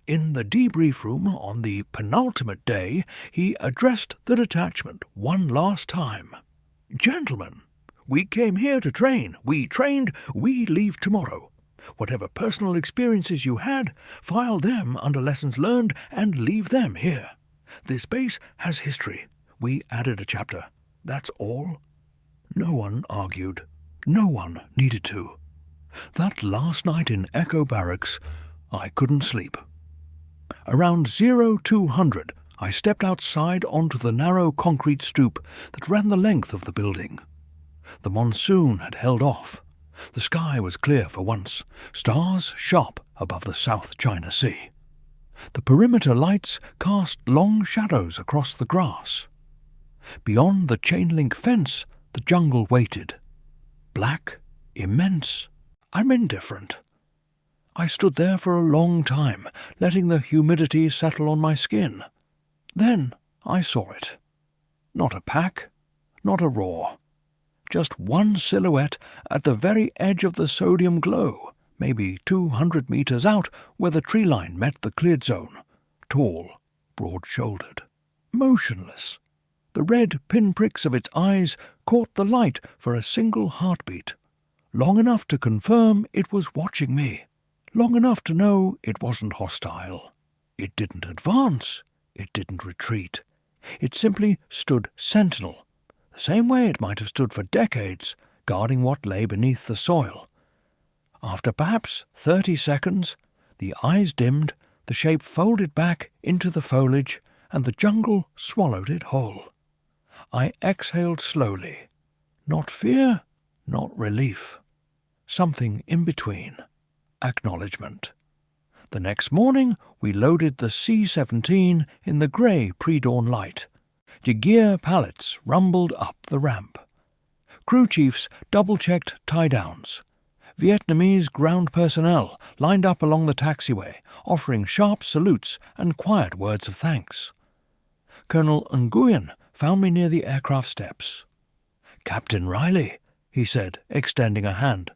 In the debrief room on the penultimate day, he addressed the detachment one last time. "Gentlemen, we came here to train. We trained. We leave tomorrow. Whatever personal experiences you had, file them under lessons learned and leave them here. This base has history. We added a chapter. That's all." No one argued. No one needed to. That last night in Echo Barracks, I couldn't sleep. Around 0200, I stepped outside onto the narrow concrete stoop that ran the length of the building. The monsoon had held off. The sky was clear for once, stars sharp above the South China Sea. The perimeter lights cast long shadows across the grass. Beyond the chain-link fence, the jungle waited. Black, immense. I'm indifferent. I stood there for a long time, letting the humidity settle on my skin. Then I saw it. Not a pack, not a roar. Just one silhouette at the very edge of the sodium glow, maybe 200 meters out where the tree line met the cleared zone. Tall, broad-shouldered, motionless. The red pinpricks of its eyes caught the light for a single heartbeat, long enough to confirm it was watching me, long enough to know it wasn't hostile. It didn't advance, it didn't retreat. It simply stood sentinel, the same way it might have stood for decades, guarding what lay beneath the soil. After perhaps 30 seconds, the eyes dimmed, the shape folded back into the foliage, and the jungle swallowed it whole. I exhaled slowly. Not fear, not relief. Something in between. Acknowledgement. The next morning, we loaded the C-17 in the grey pre-dawn light. Jaguar pallets rumbled up the ramp. Crew chiefs double-checked tie-downs. Vietnamese ground personnel lined up along the taxiway, offering sharp salutes and quiet words of thanks. Colonel Nguyen found me near the aircraft steps. "Captain Riley," he said, extending a hand.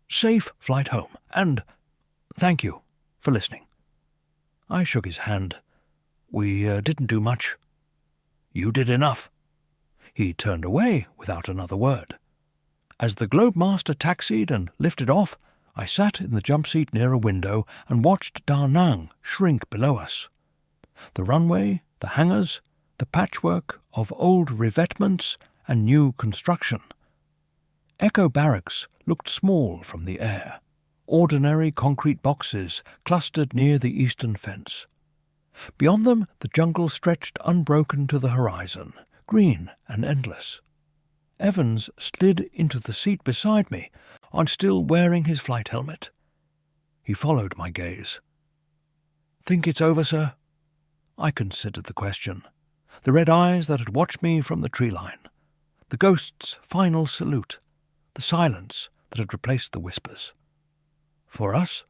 "Safe flight home, and thank you for listening." I shook his hand. "We didn't do much." "You did enough." He turned away without another word. As the Globemaster taxied and lifted off, I sat in the jump seat near a window and watched Da Nang shrink below us. The runway, the hangars, the patchwork of old revetments and new construction. Echo Barracks looked small from the air, ordinary concrete boxes clustered near the eastern fence. Beyond them, the jungle stretched unbroken to the horizon, green and endless. Evans slid into the seat beside me, on still wearing his flight helmet. He followed my gaze. "Think it's over, sir?" I considered the question. The red eyes that had watched me from the tree line. The ghost's final salute. The silence that had replaced the whispers. For us?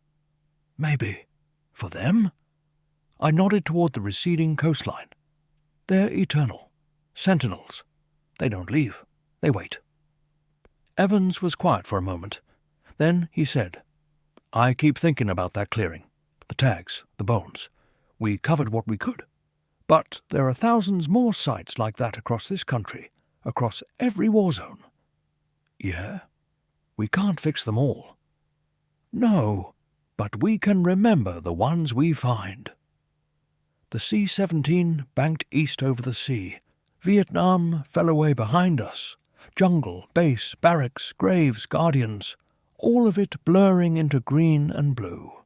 Maybe. For them? I nodded toward the receding coastline. They're eternal. Sentinels. They don't leave. They wait. Evans was quiet for a moment. Then he said, "I keep thinking about that clearing. The tags, the bones. We covered what we could. But there are thousands more sites like that across this country, across every war zone." "Yeah? We can't fix them all." "No, but we can remember the ones we find." The C-17 banked east over the sea. Vietnam fell away behind us. Jungle, base, barracks, graves, guardians, all of it blurring into green and blue.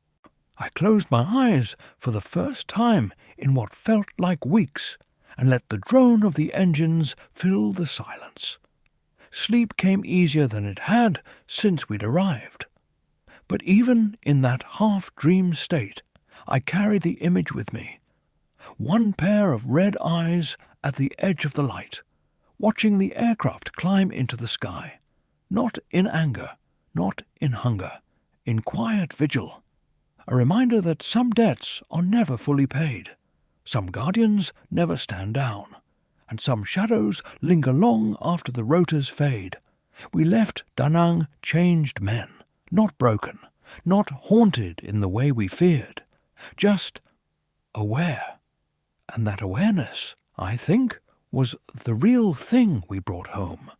I closed my eyes for the first time in what felt like weeks and let the drone of the engines fill the silence. Sleep came easier than it had since we'd arrived. But even in that half-dream state, I carry the image with me. One pair of red eyes at the edge of the light, watching the aircraft climb into the sky. Not in anger, not in hunger, in quiet vigil. A reminder that some debts are never fully paid, some guardians never stand down, and some shadows linger long after the rotors fade. We left Da Nang changed men, not broken, not haunted in the way we feared, just aware. And that awareness, I think, was the real thing we brought home.